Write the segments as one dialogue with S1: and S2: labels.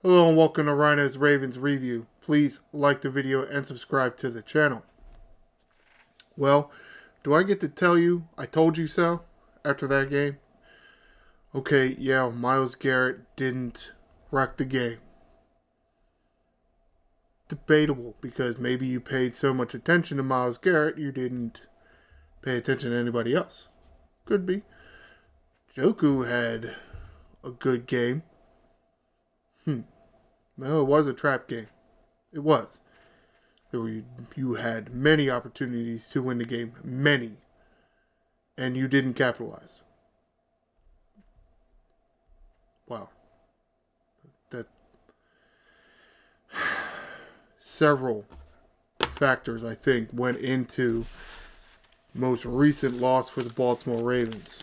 S1: Hello and welcome to Ryno's Ravens Review. Please like the video and subscribe to the channel. Well, do I get to tell you I told you so after that game? Okay, yeah, Myles Garrett didn't wreck the game. Debatable, because maybe you paid so much attention to Myles Garrett you didn't pay attention to anybody else. Could be. Joku had a good game. Well, it was a trap game. It was. You had many opportunities to win the game. Many. And you didn't capitalize. Wow. That several factors, I think, went into most recent loss for the Baltimore Ravens.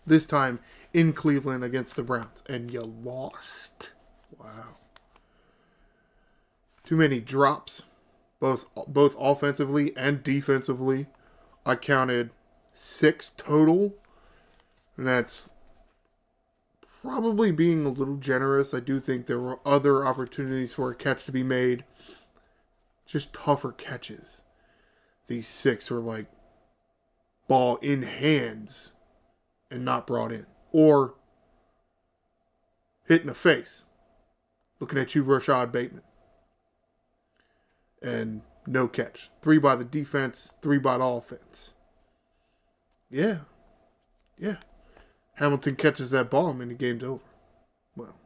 S1: This time in Cleveland against the Browns. And you lost. Wow. Too many drops, both offensively and defensively. I counted 6 total, and that's probably being a little generous. I do think there were other opportunities for a catch to be made. Just tougher catches. These 6 were like ball in hands and not brought in. Or hit in the face. Looking at you, Rashad Bateman. And no catch. 3 by the defense, 3 by the offense. Yeah. Hamilton catches that ball and the game's over. Well,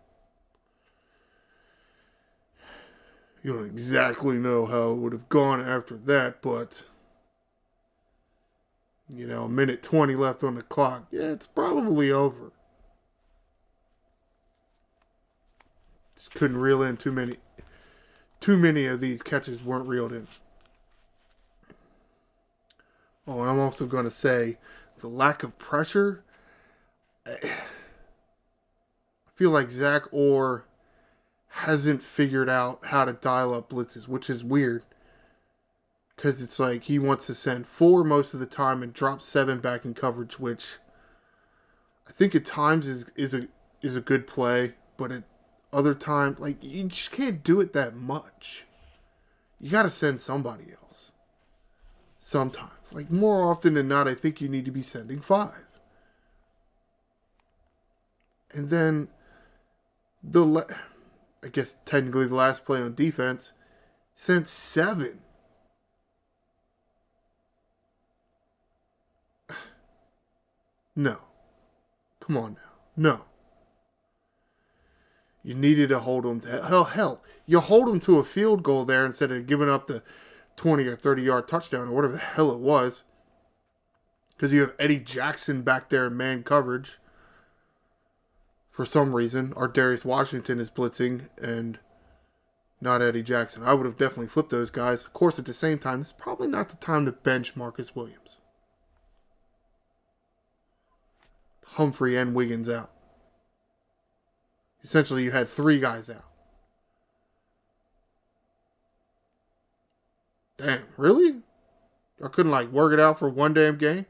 S1: you don't exactly know how it would have gone after that, but, a minute 20 left on the clock. Yeah, it's probably over. Just couldn't reel in too many. Too many of these catches weren't reeled in. Oh, and I'm also going to say the lack of pressure. I feel like Zach Orr hasn't figured out how to dial up blitzes, which is weird. Because it's like he wants to send 4 most of the time and drop 7 back in coverage, which I think at times is a good play, but at other times, like, you just can't do it that much. You got to send somebody else. Sometimes. Like, more often than not, I think you need to be sending 5. And then, I guess technically the last play on defense, sent 7. No. Come on now. No. You needed to hold them to hell. You hold them to a field goal there instead of giving up the 20 or 30-yard touchdown or whatever the hell it was. Because you have Eddie Jackson back there in man coverage. For some reason, Darius Washington is blitzing and not Eddie Jackson. I would have definitely flipped those guys. Of course, at the same time, it's probably not the time to bench Marcus Williams. Humphrey and Wiggins out. Essentially, you had 3 guys out. Damn, really? I couldn't, work it out for one damn game?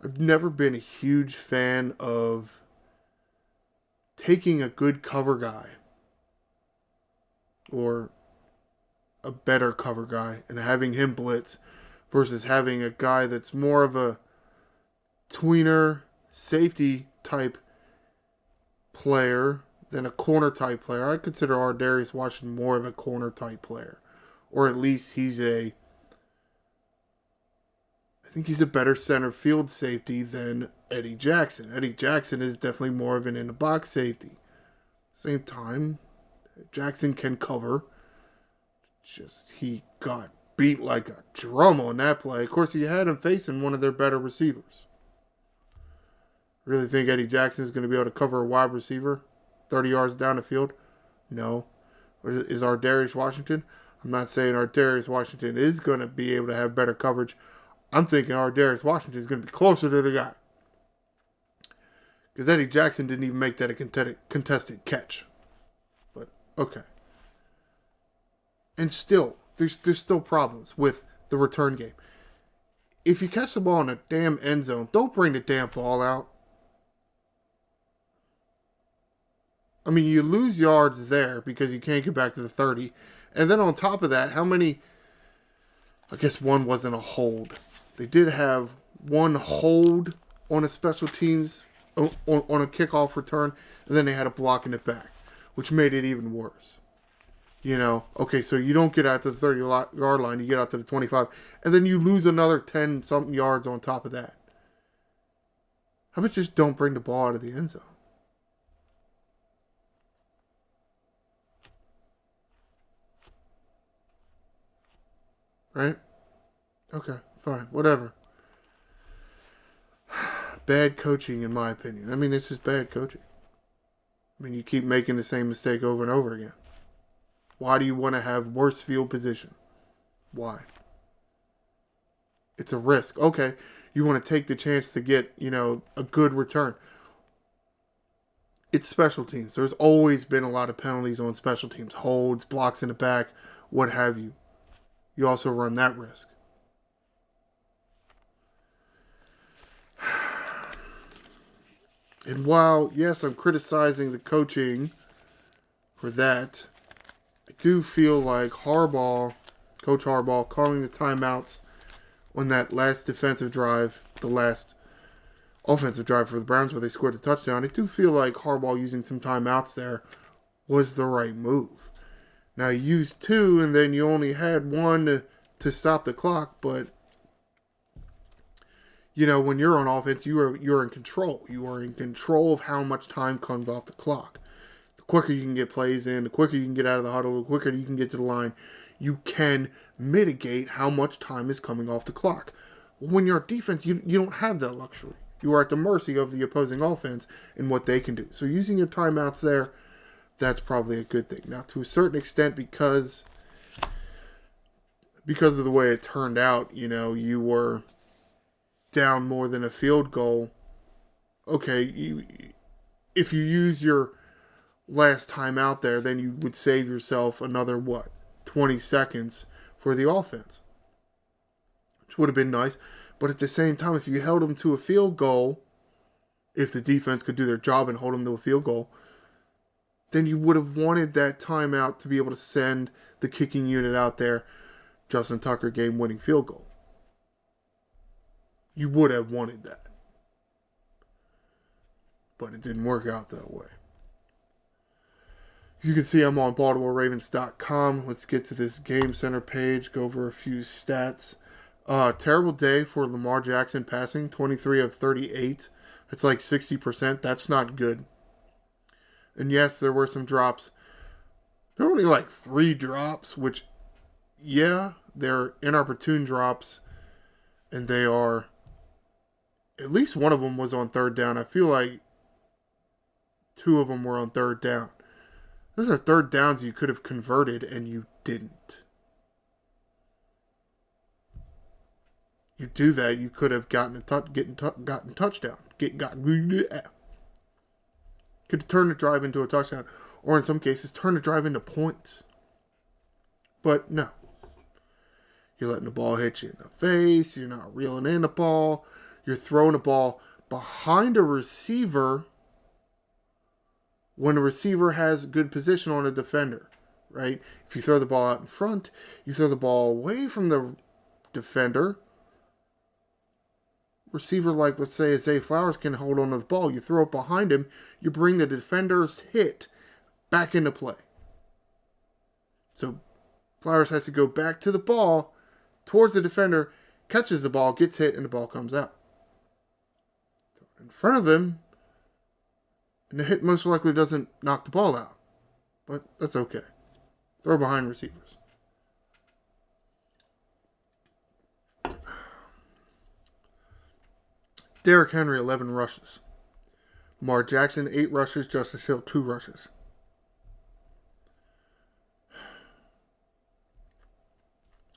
S1: I've never been a huge fan of taking a good cover guy or a better cover guy and having him blitz versus having a guy that's more of a tweener safety type player than a corner type player. I consider Darius Washington more of a corner type player. Or at least I think he's a better center field safety than Eddie Jackson. Eddie Jackson is definitely more of an in the box safety. Same time, Jackson can cover. Just he got beat like a drum on that play. Of course, he had him facing one of their better receivers. Really think Eddie Jackson is going to be able to cover a wide receiver 30 yards down the field? No. Is Darius Washington? I'm not saying Darius Washington is going to be able to have better coverage. I'm thinking Darius Washington is going to be closer to the guy. Because Eddie Jackson didn't even make that a contested catch. But, okay. And still, there's still problems with the return game. if you catch the ball in a damn end zone, don't bring the damn ball out. I mean, you lose yards there because you can't get back to the 30. And then on top of that, how many... I guess one wasn't a hold. They did have one hold on a special teams, on a kickoff return, and then they had a block in the back, which made it even worse. You know, okay, so you don't get out to the 30-yard line, you get out to the 25, and then you lose another 10-something yards on top of that. How about just don't bring the ball out of the end zone? Right? Okay, fine, whatever. Bad coaching, in my opinion. I mean, it's just bad coaching. I mean, you keep making the same mistake over and over again. Why do you want to have worse field position? Why? It's a risk. Okay, you want to take the chance to get, a good return. It's special teams. There's always been a lot of penalties on special teams. Holds, blocks in the back, what have you. You also run that risk. And while, yes, I'm criticizing the coaching for that, I do feel like Coach Harbaugh, calling the timeouts on that last defensive drive, the last offensive drive for the Browns where they scored a touchdown, I do feel like Harbaugh using some timeouts there was the right move. Now, you used 2, and then you only had 1 to stop the clock, but, when you're on offense, you're in control. You are in control of how much time comes off the clock. The quicker you can get plays in, the quicker you can get out of the huddle, the quicker you can get to the line, you can mitigate how much time is coming off the clock. When you're a defense, you don't have that luxury. You are at the mercy of the opposing offense and what they can do. So using your timeouts there, that's probably a good thing. Now, to a certain extent, because of the way it turned out, you were down more than a field goal. Okay, if you use your last time out there, then you would save yourself another, 20 seconds for the offense, which would have been nice. But at the same time, if you held them to a field goal, if the defense could do their job and hold them to a field goal, then you would have wanted that timeout to be able to send the kicking unit out there, Justin Tucker game-winning field goal. You would have wanted that. But it didn't work out that way. You can see I'm on BaltimoreRavens.com. Let's get to this Game Center page, go over a few stats. Terrible day for Lamar Jackson passing, 23 of 38. That's like 60%. That's not good. And yes, there were some drops. There were only like 3 drops, which, yeah, they're inopportune drops. And they are, at least one of them was on 3rd down. I feel like 2 of them were on 3rd down. Those are 3rd downs you could have converted, and you didn't. You do that, you could have gotten touchdown. Could turn the drive into a touchdown, or in some cases, turn the drive into points. But no. You're letting the ball hit you in the face. You're not reeling in the ball. You're throwing the ball behind a receiver when a receiver has good position on a defender, right? If you throw the ball out in front, you throw the ball away from the defender. Receiver like, let's say, Zay Flowers can hold on to the ball. You throw it behind him. You bring the defender's hit back into play. So Flowers has to go back to the ball, towards the defender, catches the ball, gets hit, and the ball comes out. In front of him, and the hit most likely doesn't knock the ball out. But that's okay. Throw behind receivers. Derrick Henry, 11 rushes. Lamar Jackson, 8 rushes. Justice Hill, 2 rushes.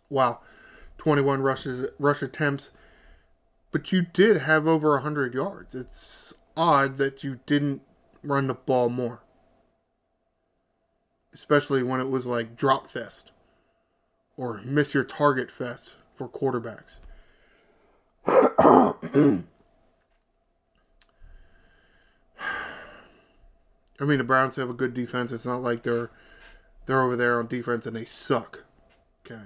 S1: Wow. 21 rush attempts. But you did have over 100 yards. It's odd that you didn't run the ball more. Especially when it was like drop fest. Or miss your target fest for quarterbacks. I mean, the Browns have a good defense. It's not like they're over there on defense and they suck. Okay.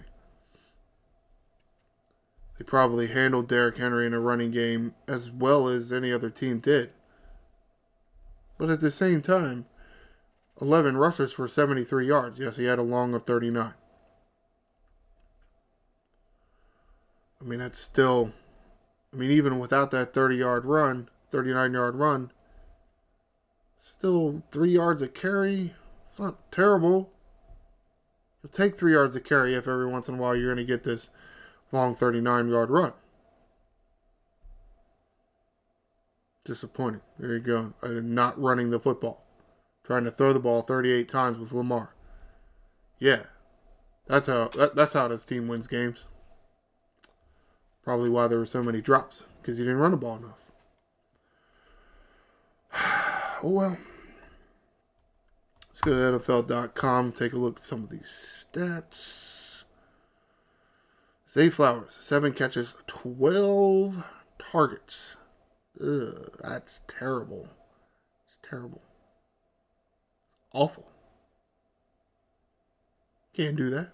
S1: They probably handled Derrick Henry in a running game as well as any other team did. But at the same time, 11 rushes for 73 yards. Yes, he had a long of 39. I mean, that's still... I mean, even without that 30-yard run, 39-yard run, still 3 yards a carry. It's not terrible. You'll take 3 yards a carry if every once in a while you're going to get this long 39-yard run. Disappointing. There you go. Not running the football. Trying to throw the ball 38 times with Lamar. Yeah. That's how this team wins games. Probably why there were so many drops. Because you didn't run the ball enough. Oh well. Let's go to NFL.com. Take a look at some of these stats. Zay Flowers, 7 catches, 12 targets. Ugh, that's terrible. It's terrible. Awful. Can't do that.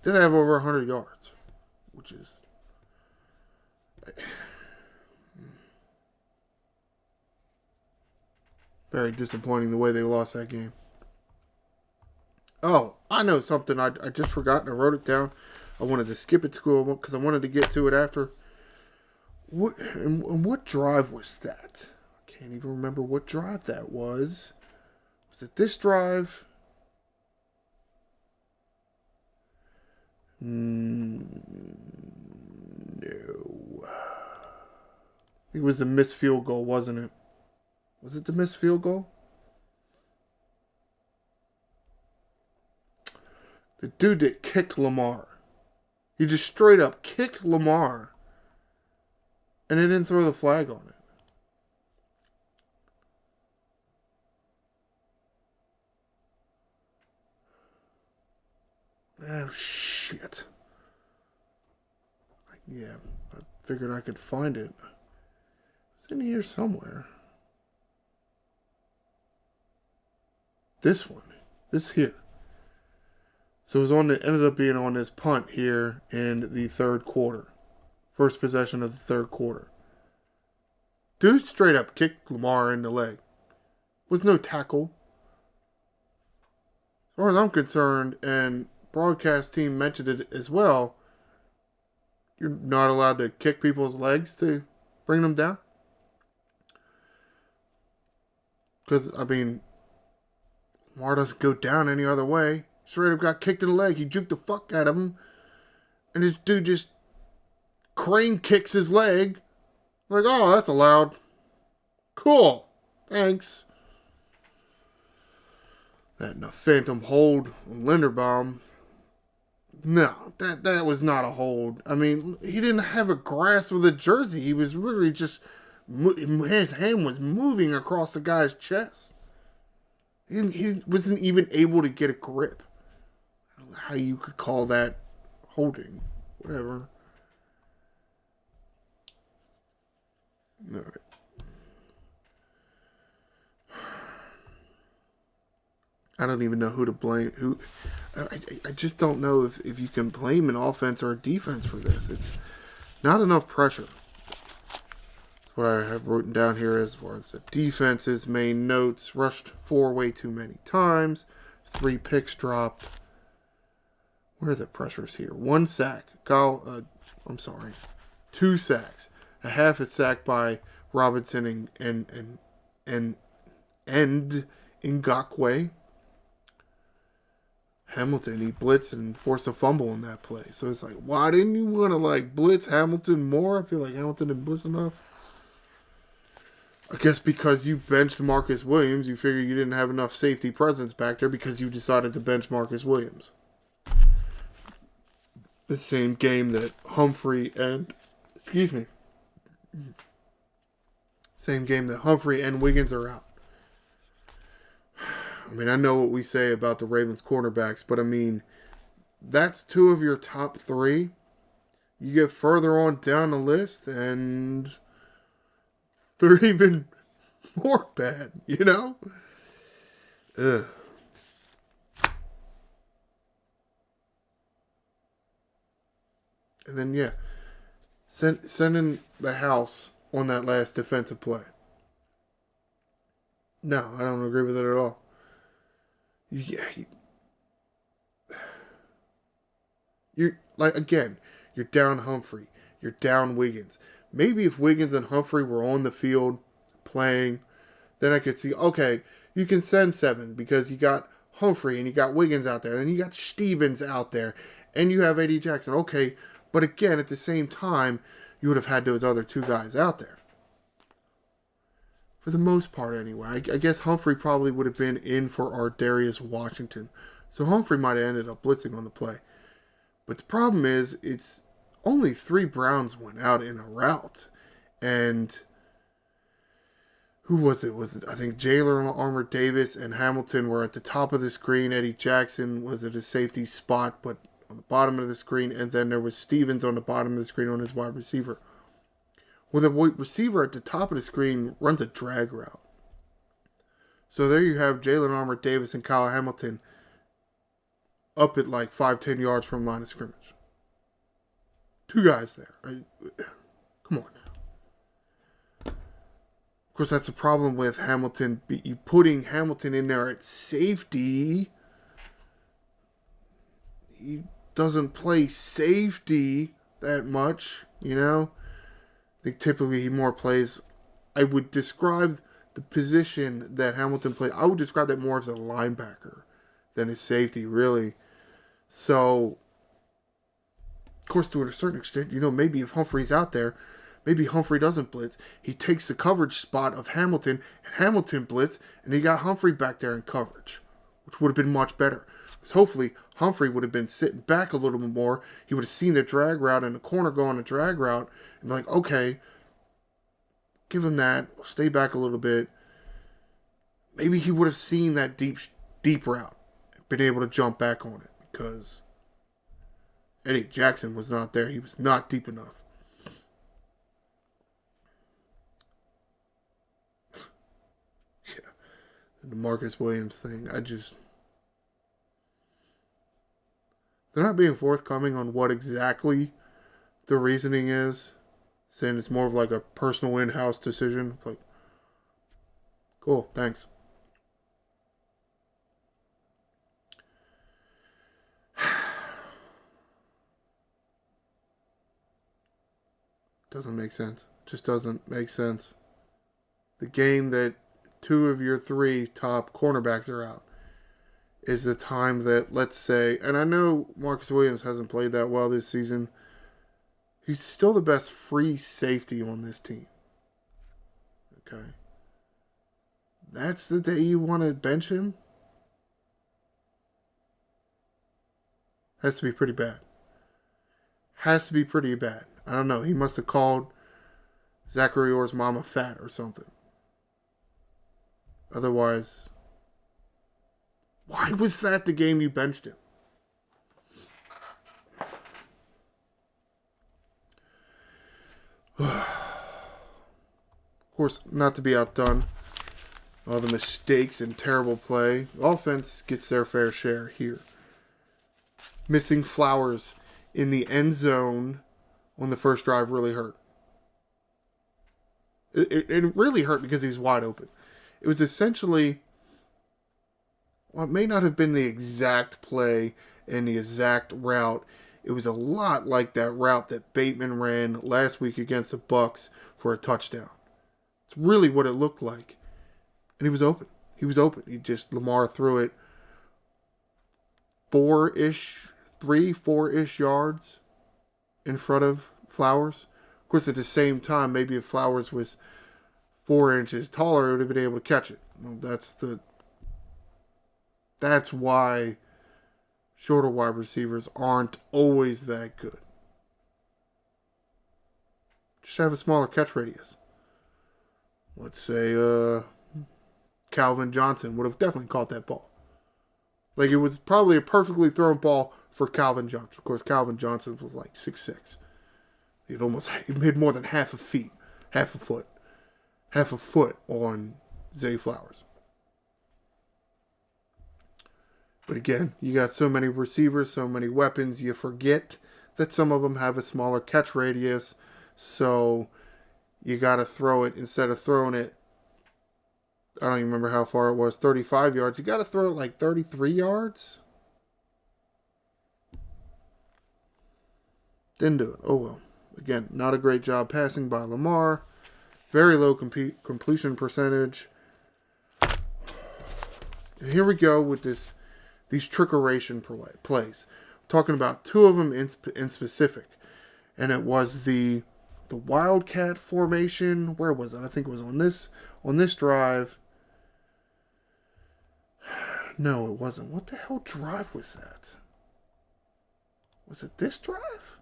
S1: Did have over 100 yards, which is very disappointing the way they lost that game. Oh, I know something. I just forgot and I wrote it down. I wanted to skip it to school because I wanted to get to it after. What drive was that? I can't even remember what drive that was. Was it this drive? No. It was a missed field goal, wasn't it? Was it the missed field goal? The dude that kicked Lamar. He just straight up kicked Lamar. And they didn't throw the flag on it. Oh, shit. Yeah, I figured I could find it. It's in here somewhere. This one. This here. So it was ended up being on this punt here in the third quarter. First possession of the third quarter. Dude straight up kicked Lamar in the leg. Was no tackle. As far as I'm concerned, and broadcast team mentioned it as well, you're not allowed to kick people's legs to bring them down. Because, I mean, Lamar doesn't go down any other way. Straight up got kicked in the leg. He juked the fuck out of him. And this dude just crane kicks his leg. Like, oh, that's allowed. Cool. Thanks. That and a phantom hold on Linderbaum. No, that was not a hold. I mean, he didn't have a grasp of the jersey. He was literally just... His hand was moving across the guy's chest. He wasn't even able to get a grip. I don't know how you could call that holding. Whatever. All right. I don't even know who to blame. I just don't know if you can blame an offense or a defense for this. It's not enough pressure. That's what I have written down here as far as the defense's main notes. Rushed 4 way too many times. 3 picks dropped. Where are the pressures here? 1 sack. 2 sacks. A half a sack by Robinson and Ngakoue. Hamilton, he blitzed and forced a fumble in that play. So it's like, why didn't you want to blitz Hamilton more? I feel like Hamilton didn't blitz enough. I guess because you benched Marcus Williams, you figured you didn't have enough safety presence back there because you decided to bench Marcus Williams. The same game that Humphrey and Wiggins are out. I mean, I know what we say about the Ravens cornerbacks, but I mean, That's two of your top three. You get further on down the list, and they're even more bad, you know? Ugh. And then, yeah, sending the house on that last defensive play. No, I don't agree with it at all. Yeah, you're like, again, you're down Humphrey, you're down Wiggins. Maybe if Wiggins and Humphrey were on the field playing, then I could see, okay, you can send 7 because you got Humphrey and you got Wiggins out there, and you got Stevens out there, and you have A.D. Jackson. Okay, but again, at the same time, you would have had those other 2 guys out there. For the most part, anyway. I guess Humphrey probably would have been in for Ardarius Washington. So Humphrey might have ended up blitzing on the play. But the problem is, it's only 3 Browns went out in a route. And who was it? I think Jalen Armour Davis and Hamilton were at the top of the screen. Eddie Jackson was at a safety spot, but on the bottom of the screen. And then there was Stevens on the bottom of the screen on his wide receiver. Well, the receiver at the top of the screen runs a drag route. So there you have Jalen Armour Davis and Kyle Hamilton up at like 5-10 yards from line of scrimmage. 2 guys there. Come on now. Of course, that's the problem with Hamilton. You putting Hamilton in there at safety. He doesn't play safety that much, you know. I think typically he more plays. I would describe the position that Hamilton played. I would describe that more as a linebacker than a safety, really. So, of course, to a certain extent, you know, maybe if Humphrey's out there, maybe Humphrey doesn't blitz. He takes the coverage spot of Hamilton, and Hamilton blitz, and he got Humphrey back there in coverage, which would have been much better. Because hopefully Humphrey would have been sitting back a little bit more. He would have seen the drag route and the corner go on a drag route and be like, okay, give him that. Stay back a little bit. Maybe he would have seen that deep route and been able to jump back on it because Eddie Jackson was not there. He was not deep enough. Yeah. And the Marcus Williams thing, they're not being forthcoming on what exactly the reasoning is, saying it's more of like a personal in-house decision. Like, cool, thanks. Doesn't make sense. Just doesn't make sense. The game that 2 of your 3 top cornerbacks are out is the time that, let's say, and I know Marcus Williams hasn't played that well this season. He's still the best free safety on this team. Okay. That's the day you want to bench him? Has to be pretty bad. Has to be pretty bad. I don't know. He must have called Zachary Orr's mama fat or something. Otherwise, why was that the game you benched him? Of course, not to be outdone. All the mistakes and terrible play. Offense gets their fair share here. Missing Flowers in the end zone on the first drive really hurt. It really hurt because he was wide open. It was essentially, well, it may not have been the exact play and the exact route. It was a lot like that route that Bateman ran last week against the Bucks for a touchdown. It's really what it looked like. And he was open. Lamar threw it 4-ish yards in front of Flowers. Of course, at the same time, maybe if Flowers was 4 inches taller, he would have been able to catch it. Well, that's why shorter wide receivers aren't always that good. Just have a smaller catch radius. Let's say Calvin Johnson would have definitely caught that ball. Like, it was probably a perfectly thrown ball for Calvin Johnson. Of course, Calvin Johnson was like 6'6". He made more than half a foot on Zay Flowers. But again, you got so many receivers, so many weapons, you forget that some of them have a smaller catch radius. So you got to throw it, instead of throwing it, I don't even remember how far it was, 35 yards. You got to throw it like 33 yards. Didn't do it. Oh well. Again, not a great job passing by Lamar. Very low completion percentage. And here we go with these trickeration plays. I'm talking about two of them in specific. And it was the Wildcat formation. Where was it? I think it was on this drive. No, it wasn't. What the hell drive was that? Was it this drive?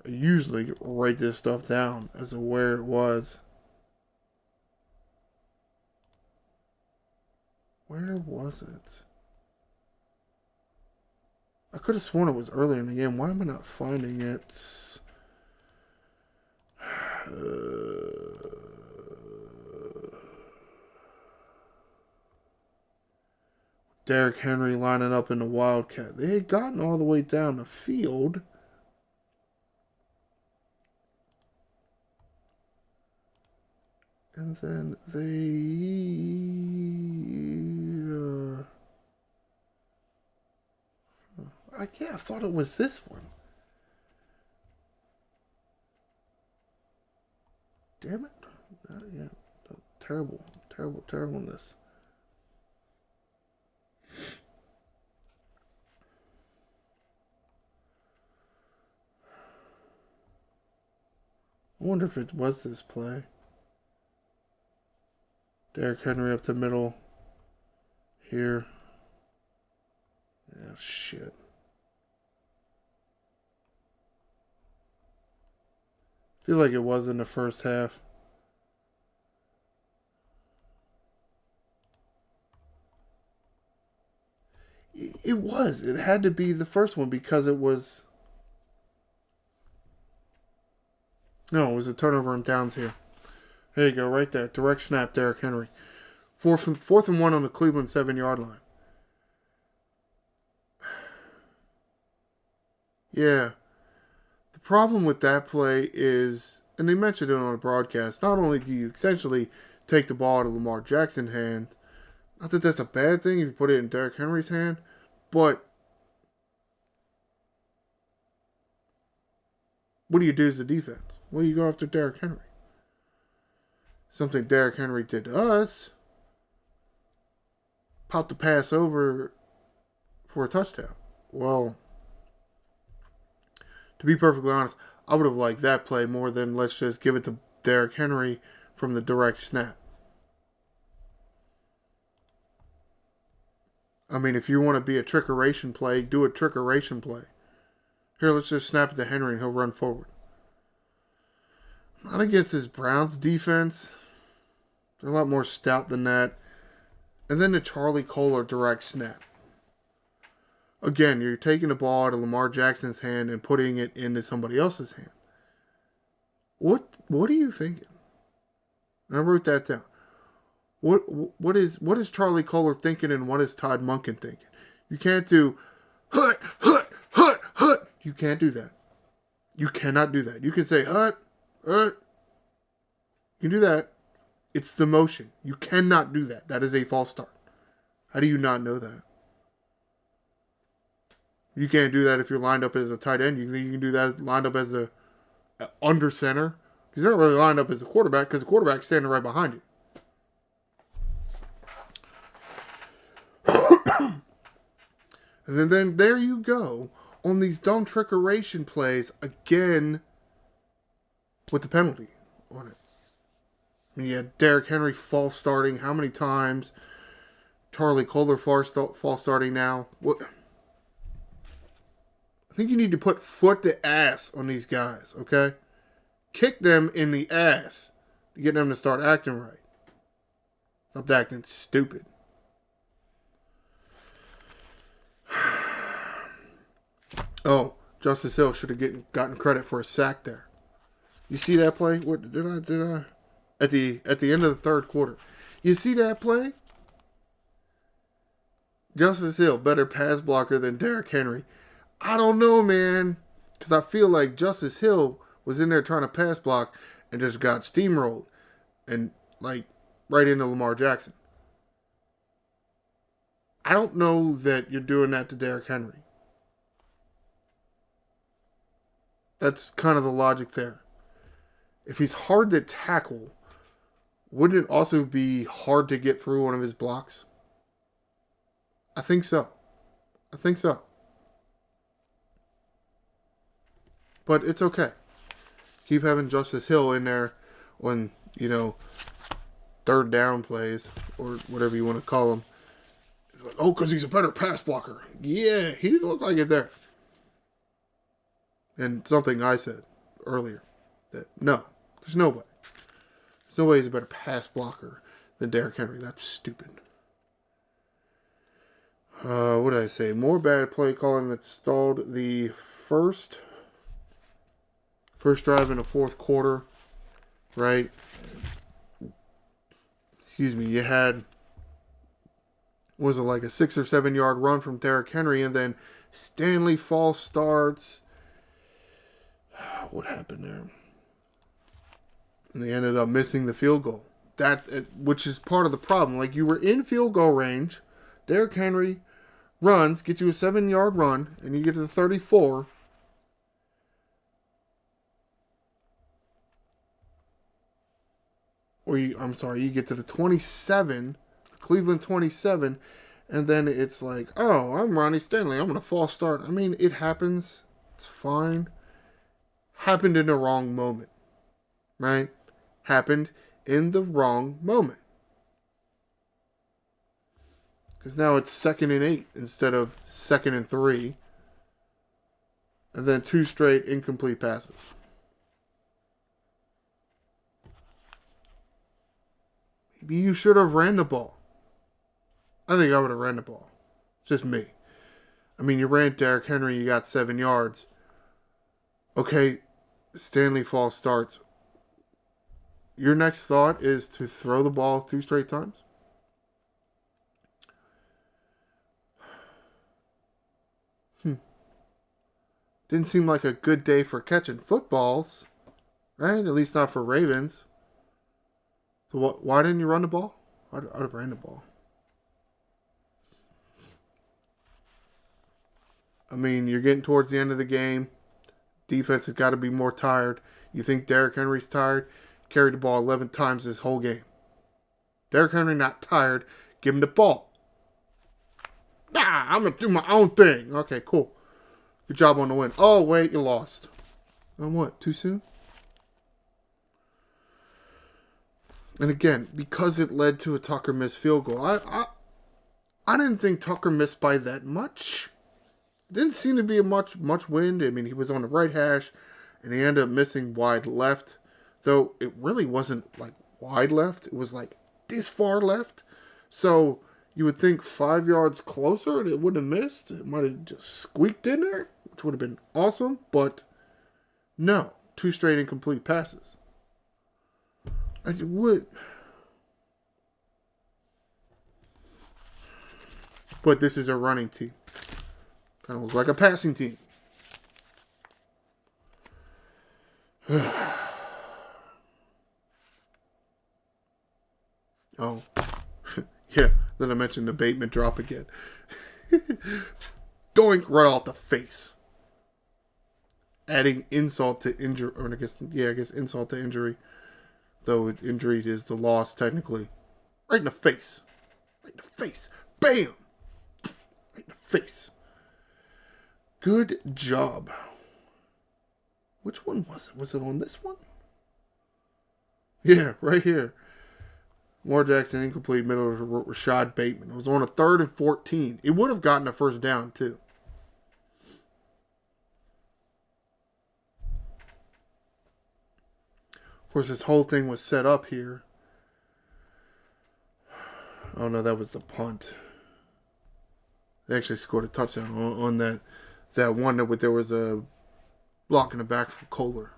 S1: I usually write this stuff down as to where it was. Where was it? I could have sworn it was earlier in the game. Why am I not finding it? Derrick Henry lining up in the Wildcat. They had gotten all the way down the field. And then I thought it was this one. Damn it. Yeah. Terribleness. I wonder if it was this play. Derrick Henry up the middle. Here. Yeah, shit. I feel like it was in the first half. It was. It had to be the first one because it was... No, it was a turnover and downs here. There you go, right there. Direct snap, Derrick Henry. Fourth and 1 on the Cleveland 7-yard line. Yeah. The problem with that play is, and they mentioned it on the broadcast, not only do you essentially take the ball out of Lamar Jackson's hand, not that that's a bad thing if you put it in Derrick Henry's hand, but what do you do as a defense? Well, you go after Derrick Henry. Something Derrick Henry did to us. Popped the pass over for a touchdown. Well, to be perfectly honest, I would have liked that play more than let's just give it to Derrick Henry from the direct snap. I mean, if you want to be a trickeration play, do a trickeration play. Here, let's just snap it to Henry and he'll run forward. Not against this Browns defense. They're a lot more stout than that. And then the Charlie Kolar direct snap. Again, you're taking the ball out of Lamar Jackson's hand and putting it into somebody else's hand. What are you thinking? And I wrote that down. What is Charlie Kolar thinking and what is Todd Monken thinking? You can't do hut. You can't do that. You cannot do that. You can say hut. You can do that. It's the motion. You cannot do that. That is a false start. How do you not know that? You can't do that if you're lined up as a tight end. You think you can do that lined up as a under center? Because you're not really lined up as a quarterback because the quarterback's standing right behind you. And then there you go on these dumb trickeration plays again with the penalty on it. I mean, you had Derrick Henry false starting how many times? Charlie Kolar false starting now. What? I think you need to put foot to ass on these guys, okay? Kick them in the ass. to get them to start acting right. Stop acting stupid. Oh, Justice Hill should have gotten credit for a sack there. You see that play? What did I? At the end of the third quarter, you see that play? Justice Hill, better pass blocker than Derrick Henry. I don't know, man, because I feel like Justice Hill was in there trying to pass block and just got steamrolled and like right into Lamar Jackson. I don't know that you're doing that to Derrick Henry. That's kind of the logic there. If he's hard to tackle, wouldn't it also be hard to get through one of his blocks? I think so. But it's okay. Keep having Justice Hill in there when, third down plays or whatever you want to call them. Like, oh, because he's a better pass blocker. Yeah, he didn't look like it there. And something I said earlier, that no, there's no way. There's no way he's a better pass blocker than Derrick Henry. That's stupid. What did I say? More bad play calling that stalled the first drive in the fourth quarter, right? Excuse me. You had, was it like a 6 or 7 yard run from Derrick Henry, and then Stanley false starts. What happened there? And they ended up missing the field goal. Which is part of the problem. Like, you were in field goal range. Derrick Henry runs, gets you a 7 yard run, and you get to the 34. You get to the 27, the Cleveland 27, and then it's like, oh, I'm Ronnie Stanley. I'm going to false start. I mean, it happens. It's fine. Happened in the wrong moment, right? Happened in the wrong moment. Because now it's 2nd and 8 instead of 2nd and 3. And then 2 straight incomplete passes. Maybe you should have ran the ball. I think I would have ran the ball. It's just me. I mean, you ran Derrick Henry, you got 7 yards. Okay, Stanley false starts. Your next thought is to throw the ball 2 straight times? Didn't seem like a good day for catching footballs, right? At least not for Ravens. So why didn't you run the ball? I'd have ran the ball. I mean, you're getting towards the end of the game. Defense has got to be more tired. You think Derrick Henry's tired? Carried the ball 11 times this whole game. Derrick Henry not tired. Give him the ball. Nah, I'm going to do my own thing. Okay, cool. Good job on the win. Oh, wait, you lost. On what? Too soon? And again, because it led to a Tucker missed field goal, I didn't think Tucker missed by that much. Didn't seem to be a much wind. I mean, he was on the right hash, and he ended up missing wide left. Though it really wasn't like wide left. It was like this far left. So you would think 5 yards closer and it wouldn't have missed. It might have just squeaked in there, which would have been awesome. But no, 2 straight incomplete passes. I would. But this is a running team. Kind of looks like a passing team. Oh. Yeah, then I mentioned the Bateman drop again. Doink right off the face. Adding insult to injury, or I guess insult to injury. Though injury is the loss technically. Right in the face. Right in the face. Bam! Right in the face. Good job. Which one was it? Was it on this one? Yeah, right here. Lamar Jackson incomplete, middle of Rashad Bateman. It was on a 3rd and 14. It would have gotten a first down, too. course, this whole thing was set up here. Oh no, that was the punt. They actually scored a touchdown on that one that there was a block in the back from Kohler.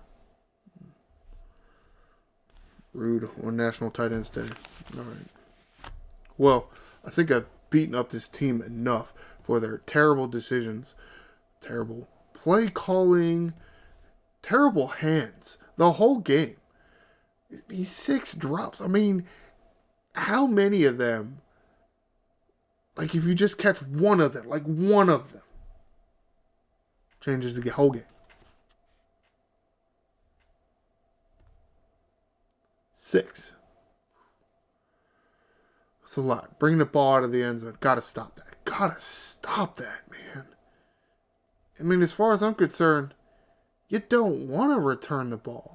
S1: Rude on National Tight Ends Day. All right. Well, I think I've beaten up this team enough for their terrible decisions, terrible play calling, terrible hands. The whole game. These 6 drops. I mean, how many of them, like if you just catch one of them, changes the whole game. 6. That's a lot. Bringing the ball out of the end zone. Gotta stop that. Gotta stop that, man. I mean, as far as I'm concerned, you don't want to return the ball.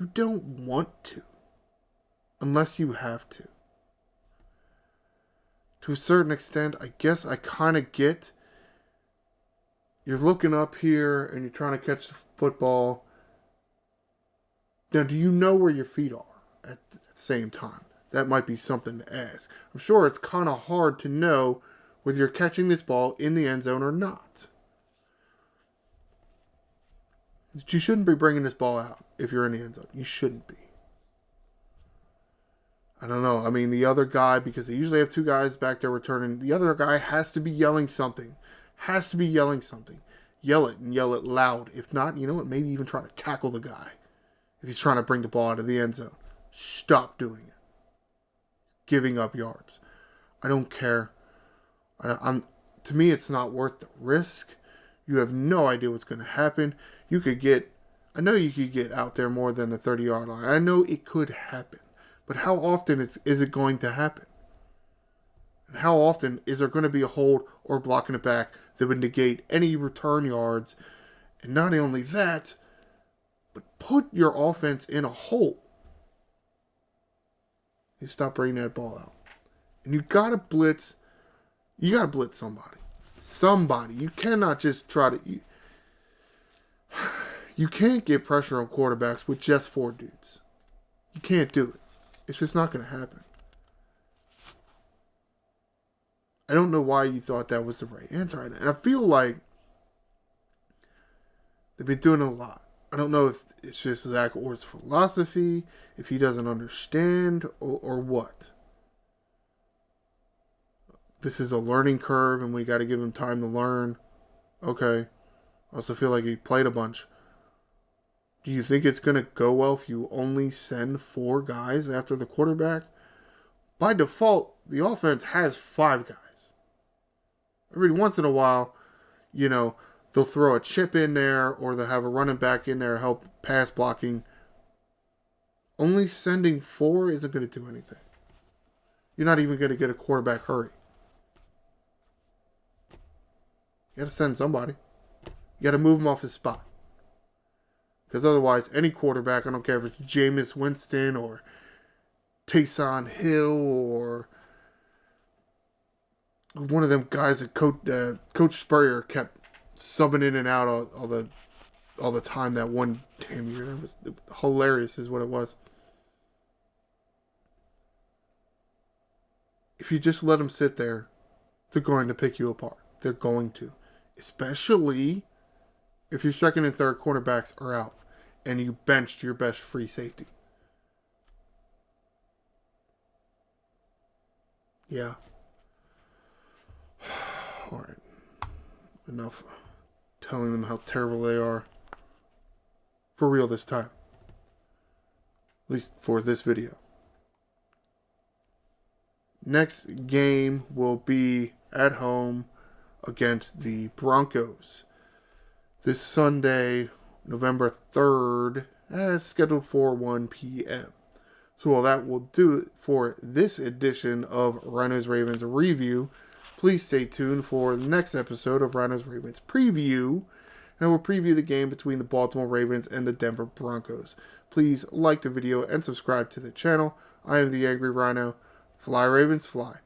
S1: You don't want to. Unless you have to. To a certain extent, I guess I kind of get. You're looking up here and you're trying to catch the football. Now, do you know where your feet are at the same time? That might be something to ask. I'm sure it's kind of hard to know whether you're catching this ball in the end zone or not. You shouldn't be bringing this ball out if you're in the end zone. You shouldn't be. I don't know. I mean, the other guy, because they usually have 2 guys back there returning, the other guy has to be yelling something. Yell it and yell it loud. If not, you know what? Maybe even try to tackle the guy if he's trying to bring the ball out of the end zone. Stop doing it. Giving up yards. I don't care. To me, it's not worth the risk. You have no idea what's going to happen. I know you could get out there more than the 30-yard line. I know it could happen. But how often is it going to happen? And how often is there going to be a hold or block in the back that would negate any return yards? And not only that, but put your offense in a hole. You stop bringing that ball out. And you got to blitz. You got to blitz somebody. Somebody. You cannot just try to... You can't get pressure on quarterbacks with just 4 dudes. You can't do it. It's just not going to happen. I don't know why you thought that was the right answer. And I feel like they've been doing it a lot. I don't know if it's just Zach Orr's philosophy, if he doesn't understand, or what. This is a learning curve, and we got to give him time to learn. Okay. I also feel like he played a bunch. Do you think it's going to go well if you only send 4 guys after the quarterback? By default, the offense has 5 guys. Every once in a while, they'll throw a chip in there or they'll have a running back in there help pass blocking. Only sending 4 isn't going to do anything. You're not even going to get a quarterback hurry. You got to send somebody. You got to move him off his spot. Because otherwise, any quarterback, I don't care if it's Jameis Winston or Taysom Hill or one of them guys that Coach Spurrier kept subbing in and out all the time that one damn year. That was hilarious is what it was. If you just let them sit there, they're going to pick you apart. They're going to. Especially if your second and third cornerbacks are out and you benched your best free safety. Yeah. All right. Enough telling them how terrible they are. For real this time. At least for this video. Next game will be at home against the Broncos. This Sunday, November 3rd, it's scheduled for 1 p.m. So that will do it for this edition of Ryno's Ravens Review. Please stay tuned for the next episode of Ryno's Ravens Preview. And we'll preview the game between the Baltimore Ravens and the Denver Broncos. Please like the video and subscribe to the channel. I am the Angry Ryno. Fly Ravens, fly.